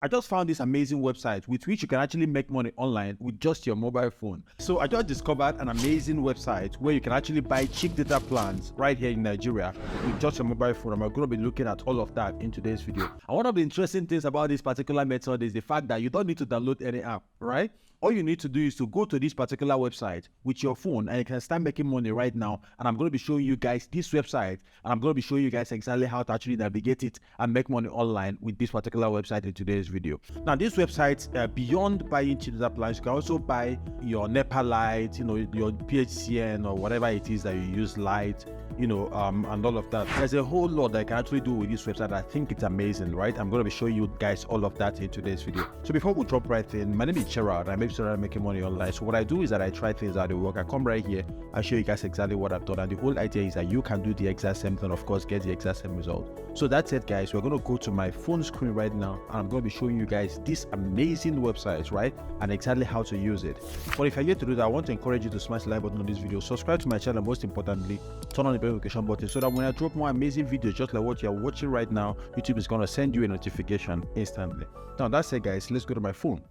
I just found this amazing website with which you can actually make money online with just your mobile phone. So I just discovered an amazing website where you can actually buy cheap data plans right here in Nigeria with just your mobile phone. I'm going to be looking at all of that in today's video. And one of the interesting things about this particular method is the fact that you don't need to download any app, right? All you need to do is to go to this particular website with your phone and you can start making money right now. And I'm going to be showing you guys this website and I'm going to be showing you guys exactly how to actually navigate it and make money online with this particular website in today's video. Now, this website, beyond buying cheap data plans, you can also buy your NEPA light, your PHCN or whatever it is that you use light, and all of that. There's a whole lot that I can actually do with this website. I think it's amazing, right? I'm going to be showing you guys all of that in today's video. So before we jump right in, my name is Gerald. I make sure I'm making money online. So what I do is that I try things out, they work. I come right here, I show you guys exactly what I've done. And the whole idea is that you can do the exact same thing, of course, get the exact same result. So that's it, guys. We're going to go to my phone screen right now, and I'm going to be showing you guys this amazing website, right? And exactly how to use it. But if you're yet to do that, I want to encourage you to smash the like button on this video, subscribe to my channel, most importantly, turn on the bell notification button so that when I drop more amazing videos just like what you're watching right now, YouTube is going to send you a notification instantly. Now that's it, guys. Let's go to my phone.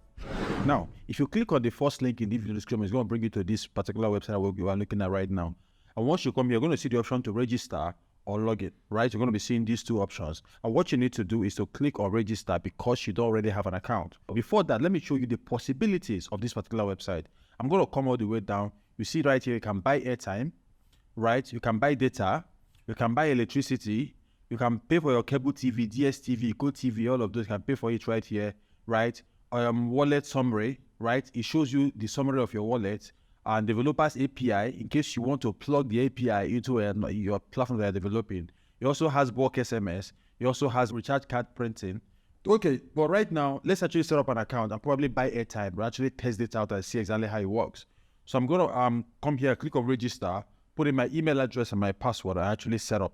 Now, if you click on the first link in the video description, it's going to bring you to this particular website we are looking at right now. And once you come here, you're going to see the option to register or log in, right? You're going to be seeing these two options. And what you need to do is to click on register because you don't already have an account. But before that, let me show you the possibilities of this particular website. I'm going to come all the way down. You see right here, you can buy airtime, right? You can buy data, you can buy electricity, you can pay for your cable TV, DSTV, GoTV, all of those. You can pay for it right here, right? Wallet summary, right? It shows you the summary of your wallet and developers API in case you want to plug the API into your platform that you're developing. It also has bulk SMS. It also has recharge card printing. Okay, but right now, let's actually set up an account and probably buy airtime, but actually test it out and see exactly how it works. So I'm going to come here, click on register, put in my email address and my password I actually set up.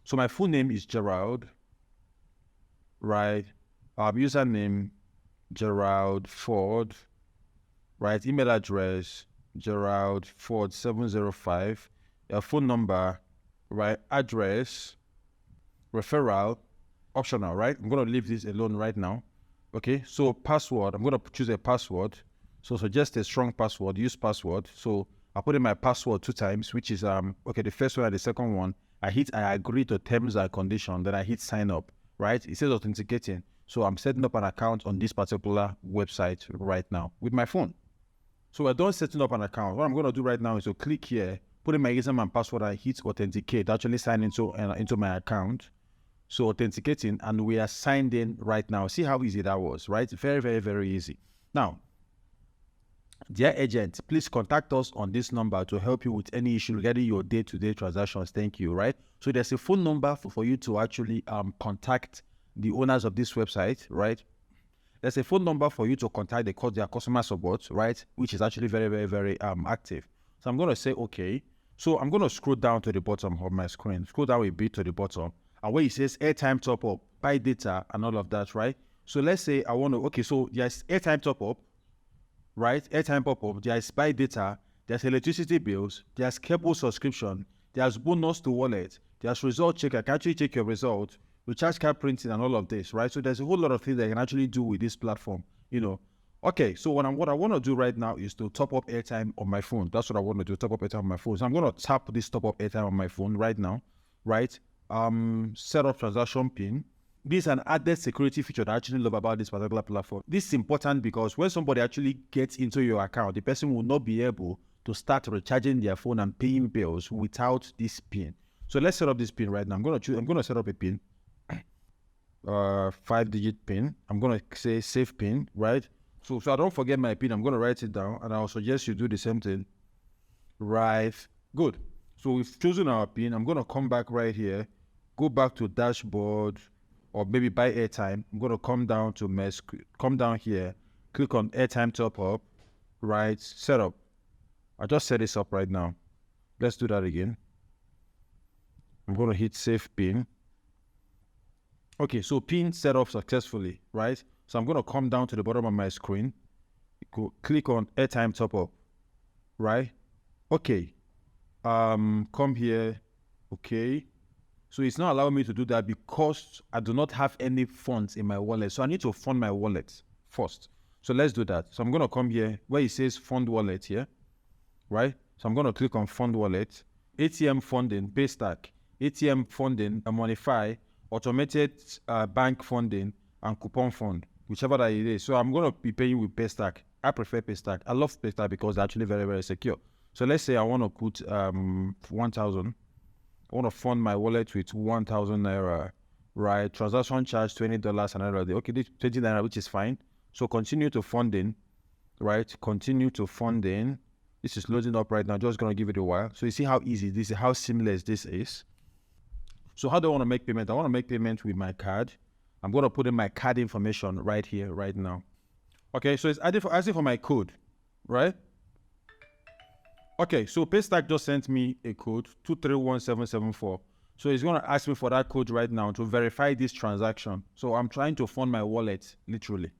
So my full name is Gerald, right? Username, Gerald Ford, right? Email address, Gerald Ford 705. Your phone number, right? Address, referral, optional, right? I'm going to leave this alone right now. Okay, so password, I'm going to choose a password. So suggest a strong password, use password. So I put in my password 2 times, which is, okay, the first one and the second one. I agree to terms and conditions, then I hit sign up, right? It says authenticating. So I'm setting up an account on this particular website right now with my phone. So we're done setting up an account. What I'm going to do right now is to click here, put in my username and password, and hit authenticate, actually sign into my account. So authenticating, and we are signed in right now. See how easy that was, right? Very, very, very easy. Now, dear agent, please contact us on this number to help you with any issue regarding your day-to-day transactions. Thank you, right? So there's a phone number for you to actually contact the owners of this website, right? There's a phone number for you to contact their customer support, right? Which is actually very, very, very active. So I'm going to say, okay. So I'm going to scroll down to the bottom of my screen, scroll down a bit to the bottom, and where it says airtime top up, buy data and all of that, right? So let's say I want to, okay, so there's airtime top up, right? Airtime pop-up, there's buy data, there's electricity bills, there's cable subscription, there's bonus to wallet, there's result checker, I can actually check your result, recharge card printing and all of this, right? So there's a whole lot of things that I can actually do with this platform, Okay, so what I want to do right now is to top up airtime on my phone. That's what I want to do, top up airtime on my phone. So I'm going to tap this top up airtime on my phone right now, right? Set up transaction PIN. This is an added security feature that I actually love about this particular platform. This is important because when somebody actually gets into your account, the person will not be able to start recharging their phone and paying bills without this PIN. So let's set up this PIN right now. I'm going to set up a PIN, 5-digit PIN. I'm going to say save PIN, right? So I don't forget my PIN. I'm going to write it down, and I'll suggest you do the same thing. Right, good. So we've chosen our PIN. I'm going to come back right here, go back to dashboard, or maybe buy airtime. I'm going to come down to my screen, come down here, click on airtime top up, right, setup. I just set this up right now. Let's do that again. I'm going to hit save PIN. Okay, so PIN set up successfully, right? So I'm going to come down to the bottom of my screen, click on airtime top up, right? Okay, come here, okay. So it's not allowing me to do that because I do not have any funds in my wallet. So I need to fund my wallet first. So let's do that. So I'm going to come here where it says fund wallet here, right? So I'm going to click on fund wallet, ATM funding, Paystack, ATM funding, Monify, automated bank funding, and coupon fund, whichever that it is. So I'm going to be paying with Paystack. I prefer Paystack. I love Paystack because they're actually very, very secure. So let's say I want to put 1,000. I want to fund my wallet with 1,000 naira, right? Transaction charge $20 another day. Okay, this 20 naira, which is fine. So continue to funding, right? Continue to funding. This is loading up right now. Just gonna give it a while. So you see how easy this is, how seamless this is. So how do I want to make payment? I want to make payment with my card. I'm gonna put in my card information right here, right now. Okay, so it's asking for my code, right? Okay, so Paystack just sent me a code, 231774. So it's going to ask me for that code right now to verify this transaction. So I'm trying to fund my wallet, literally.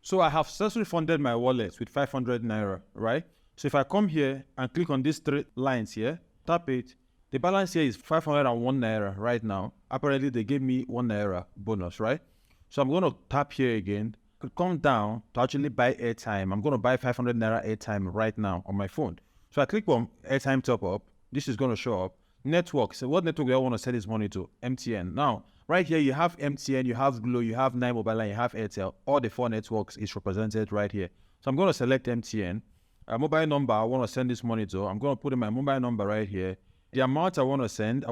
So I have successfully funded my wallet with 500 naira, right? So if I come here and click on these 3 lines here, tap it, the balance here is 501 naira right now. Apparently, they gave me 1 naira bonus, right? So I'm going to tap here again, come down to actually buy airtime. I'm going to buy 500 naira airtime right now on my phone. So I click on airtime top up. This is going to show up. Network. So what network do I want to send this money to? MTN. Now, right here, you have MTN, you have Glo, you have 9Mobile, and you have Airtel. All the 4 networks is represented right here. So I'm going to select MTN. A mobile number I want to send this money to. I'm going to put in my mobile number right here. The amount I want to send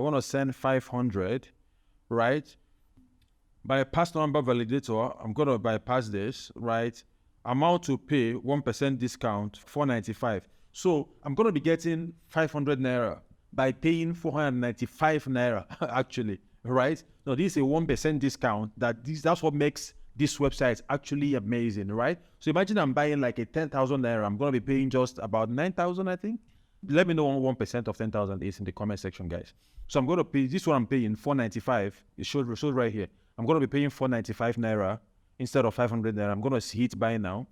500, right? Bypass number validator, I'm going to bypass this, right? Amount to pay, 1% discount, 495. So I'm going to be getting 500 naira by paying 495 naira, actually, right? Now, this is a 1% discount. That's what makes this website actually amazing, right? So imagine I'm buying like a 10,000 naira. I'm going to be paying just about 9,000, I think. Let me know what 1% of 10,000 is in the comment section, guys. So I'm going to pay, this one I'm paying, 495. It shows right here. I'm going to be paying 495 naira instead of 500 naira. I'm going to hit buy now.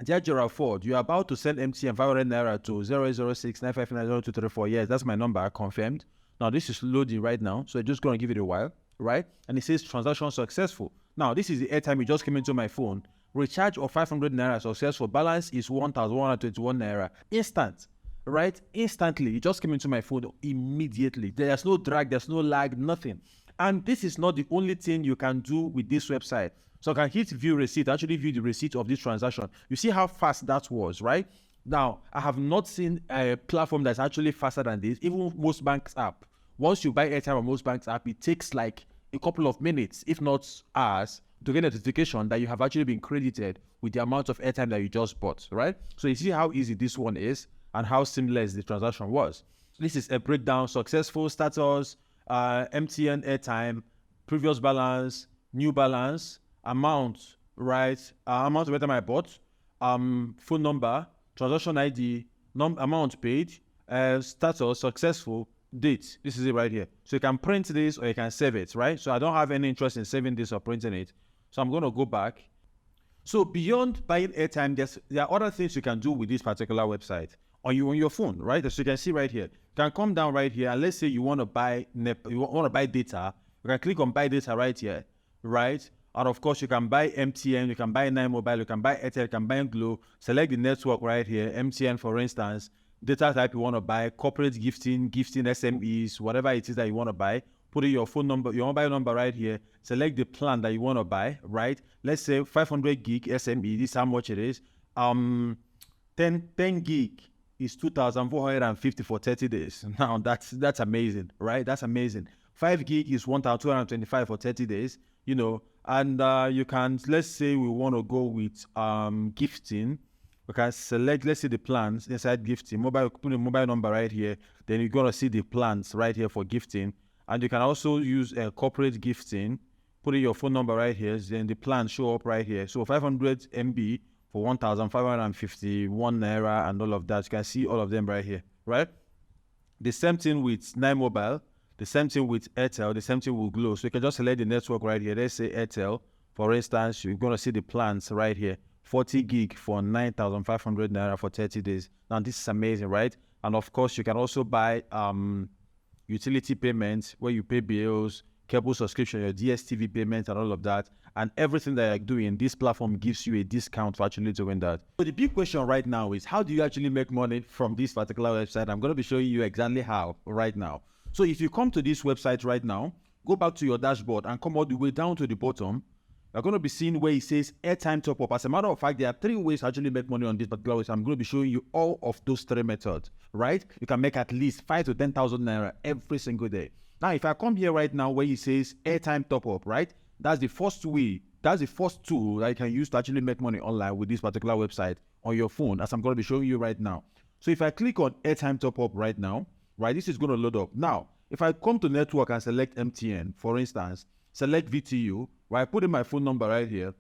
Dear Gerald Ford, you're about to send MTN 500 naira to 006-959-0234. Yes, that's my number, confirmed. Now, this is loading right now, so I'm just going to give it a while, right? And it says transaction successful. Now, this is the airtime. It just came into my phone. Recharge of 500 naira successful. Balance is 1,121 naira. Instant, right? Instantly. It just came into my phone immediately. There's no drag, there's no lag, nothing. And this is not the only thing you can do with this website. So I can hit view receipt, actually view the receipt of this transaction. You see how fast that was, right? Now, I have not seen a platform that's actually faster than this. Even most banks app. Once you buy airtime on most banks app, it takes like a couple of minutes, if not hours, to get a notification that you have actually been credited with the amount of airtime that you just bought, right? So you see how easy this one is and how seamless the transaction was. This is a breakdown, successful status, MTN airtime, previous balance, new balance, amount, right? Amount of airtime I bought, phone number, transaction ID, amount paid, status, successful, date. This is it right here. So you can print this or you can save it, right? So I don't have any interest in saving this or printing it. So I'm going to go back. So beyond buying airtime, there are other things you can do with this particular website on your phone, right? As you can see right here, you can come down right here and let's say you want to buy data. You can click on buy data right here, right? And of course, you can buy MTN, you can buy 9Mobile, you can buy Airtel, you can buy Glo. Select the network right here, MTN for instance, data type you want to buy, corporate gifting SMEs, whatever it is that you want to buy. Put in your phone number, your mobile number right here. Select the plan that you want to buy, right? Let's say 500 gig SME, this is how much it is. 10 gig is 2,450 for 30 days. Now, that's amazing, right? That's amazing. 5 gig is 1,225 for 30 days, you know. And you can, let's say we want to go with gifting. We can select, let's see the plans inside gifting. Put a mobile number right here. Then you're going to see the plans right here for gifting. And you can also use corporate gifting. Put in your phone number right here. Then the plans show up right here. So 500 MB for 1,551 naira and all of that. You can see all of them right here, right? The same thing with 9Mobile. The same thing with Airtel, the same thing with Glo. So you can just select the network right here. Let's say Airtel, for instance, you're going to see the plans right here. 40 gig for 9,500 naira for 30 days. Now, this is amazing, right? And of course, you can also buy utility payments, where you pay bills, cable subscription, your DSTV payments, and all of that. And everything that you're doing, this platform gives you a discount for actually doing that. So the big question right now is, how do you actually make money from this particular website? I'm going to be showing you exactly how right now. So if you come to this website right now, go back to your dashboard and come all the way down to the bottom, you're going to be seeing where it says airtime top up. As a matter of fact, there are 3 ways to actually make money on this particular website. I'm going to be showing you all of those 3 methods, right? You can make at least 5 to 10,000 naira every single day. Now, if I come here right now where it says airtime top up, right? That's the first way. That's the first tool that you can use to actually make money online with this particular website on your phone, as I'm going to be showing you right now. So if I click on airtime top up right now, right, this is going to load up. Now, if I come to network and select MTN, for instance, select VTU, right, put in my phone number right here,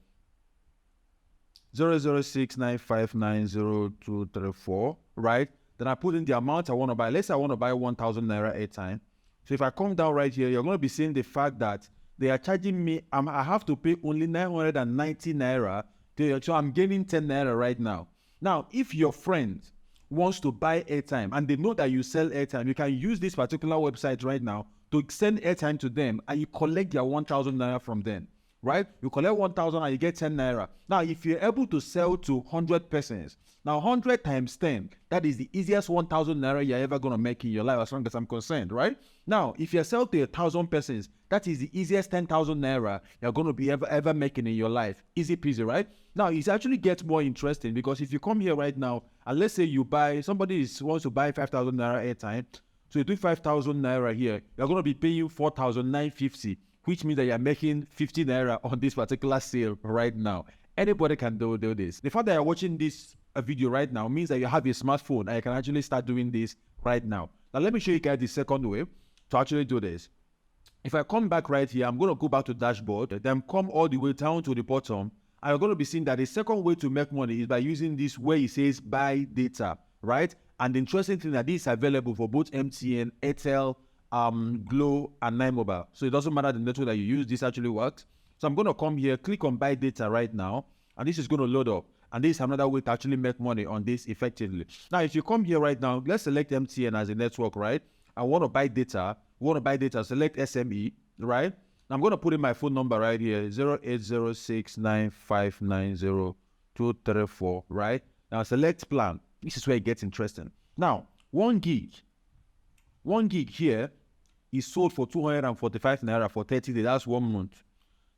00695902234, right? Then I put in the amount I want to buy. Let's say I want to buy 1,000 naira airtime. So if I come down right here, you're going to be seeing the fact that they are charging me, I have to pay only 990 naira. So I'm gaining 10 naira right now. Now, if your friend wants to buy airtime and they know that you sell airtime, you can use this particular website right now to send airtime to them and you collect their 1,000 naira from them, right? You collect 1,000 and you get 10 naira. Now, if you're able to sell to 100 persons, now 100 times 10, that is the easiest 1,000 naira you're ever going to make in your life as far as I'm concerned, right? Now, if you sell to 1,000 persons, that is the easiest 10,000 naira you're going to be ever making in your life. Easy peasy, right? Now, it actually gets more interesting because if you come here right now, and let's say you buy, wants to buy 5,000 naira airtime, so you do 5,000 naira here, you're going to be paying 4,950, which means that you're making 50 naira on this particular sale right now. Anybody can do this. The fact that you're watching this video right now means that you have a smartphone and you can actually start doing this right now. Now, let me show you guys the second way to actually do this. If I come back right here, I'm going to go back to dashboard, then come all the way down to the bottom. And you're going to be seeing that the second way to make money is by using this where it says buy data, right? And the interesting thing that this is available for both MTN, Airtel, Glo, and 9mobile. So it doesn't matter the network that you use, this actually works. So I'm going to come here, click on buy data right now, and this is going to load up. And this is another way to actually make money on this effectively. Now, if you come here right now, let's select MTN as a network, right? I want to buy data. Select SME, right? I'm going to put in my phone number right here, 080695902234, right? Now select plan. This is where it gets interesting. Now, 1 gig here is sold for 245 naira for 30 days. That's 1 month.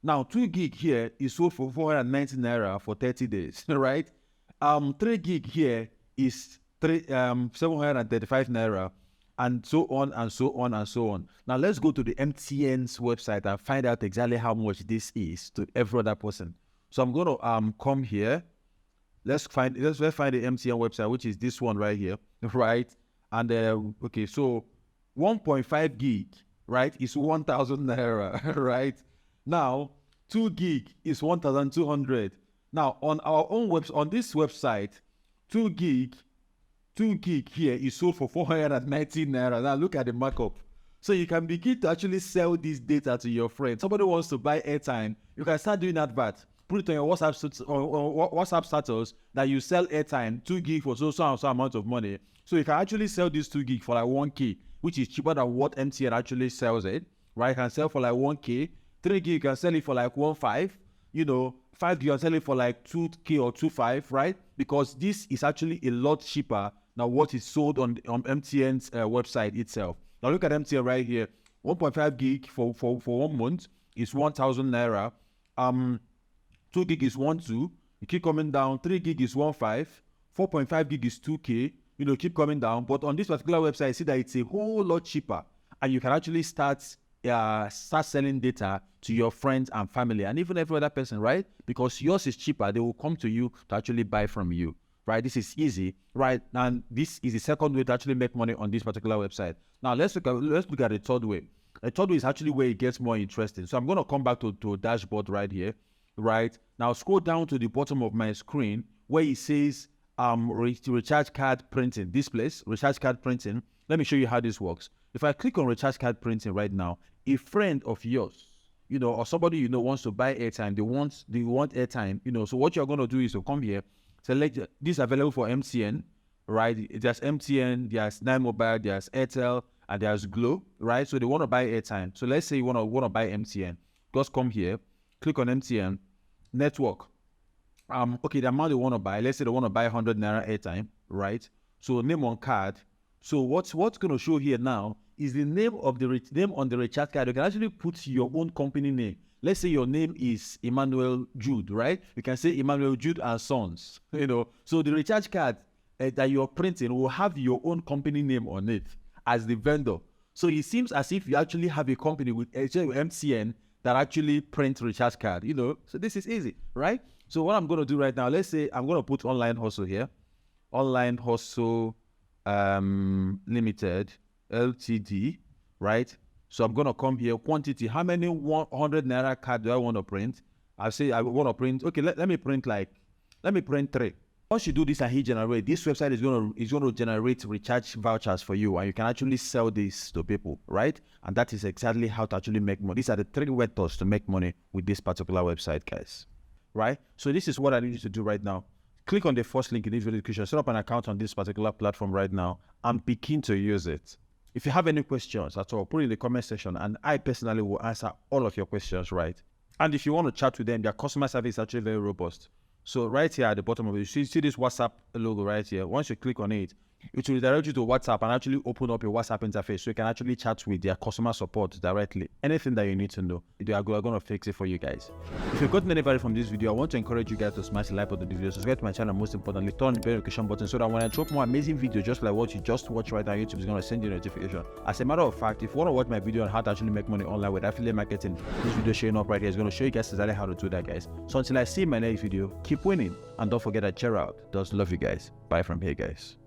Now, 2 gig here is sold for 490 naira for 30 days, right? 3 gig here is 735 naira. And so on and so on and so on. Now let's go to the MTN's website and find out exactly how much this is to every other person. So I'm going to come here. Let's find the MTN website, which is this one right here, right? And okay, so 1.5 gig, right, is 1,000 naira, right? Now 2 gig is 1,200. Now on our own on this website, 2 gig here is sold for 490 naira. Now look at the markup. So you can begin to actually sell this data to your friends. Somebody wants to buy airtime, you can start doing advert. Put it on your WhatsApp status that you sell airtime 2 gig for so amount of money. So you can actually sell this 2 gig for like 1k, which is cheaper than what MTN actually sells it, right? You can sell for like 1k. 3 gig you can sell it for like 1.5. 5 gig you can sell it for like 2k or 2.5, right? Because this is actually a lot cheaper now what is sold on MTN's website itself. Now look at MTN right here. 1.5 gig for 1 month is 1,000 naira. 2 gig is 1.2. You keep coming down. 3 gig is 1.5. 4.5 gig is 2k. Keep coming down. But on this particular website, I see that it's a whole lot cheaper, and you can actually start selling data to your friends and family, and even every other person, right? Because yours is cheaper, they will come to you to actually buy from you. Right, this is easy, right? And this is the second way to actually make money on this particular website. Now let's look at the third way. The third way is actually where it gets more interesting. So I'm going to come back to a dashboard right here, right? Now scroll down to the bottom of my screen where it says recharge card printing. This place, recharge card printing. Let me show you how this works. If I click on recharge card printing right now, a friend of yours, or somebody wants to buy airtime, they want airtime, so what you're going to do is to come here. Select this available for MTN, right? There's MTN, there's 9mobile, there's Airtel, and there's Glow, right? So they want to buy airtime. So let's say you want to buy MTN. Just come here, click on MTN, network. Okay, the amount they want to buy, let's say they want to buy 100 naira airtime, right? So name on card. So what's going to show here now is the name of the name on the recharge card. You can actually put your own company name. Let's say your name is Emmanuel Jude, right? You can say Emmanuel Jude and Sons, So the recharge card that you're printing will have your own company name on it as the vendor. So it seems as if you actually have a company with MTN that actually print recharge card, So this is easy, right? So what I'm going to do right now, let's say I'm going to put online hustle here. Online hustle limited LTD, right? So I'm going to come here, quantity. How many 100 naira card do I want to print? I'll say I want to print, okay, let me print 3. Once you do this and hit generate, this website is going to generate recharge vouchers for you, and you can actually sell this to people, right? And that is exactly how to actually make money. These are the 3 vectors to make money with this particular website, guys. Right? So this is what I need you to do right now. Click on the first link in this video description, set up an account on this particular platform right now, and begin to use it. If you have any questions at all, put it in the comment section, and I personally will answer all of your questions, right? And if you want to chat with them, their customer service is actually very robust. So right here at the bottom of it, you see this WhatsApp logo right here. Once you click on it, it will redirect you to WhatsApp and actually open up your WhatsApp interface so you can actually chat with their customer support directly. Anything that you need to know, they are going to fix it for you guys. If you've gotten any value from this video, I want to encourage you guys to smash the like button on the video, subscribe to my channel, most importantly, turn on the bell notification button so that when I drop more amazing videos just like what you just watched right now, YouTube is going to send you a notification. As a matter of fact, if you want to watch my video on how to actually make money online with affiliate marketing, this video showing up right here is going to show you guys exactly how to do that, guys. So until I see my next video, keep winning, and don't forget that check out. Just love you guys. Bye from here, guys.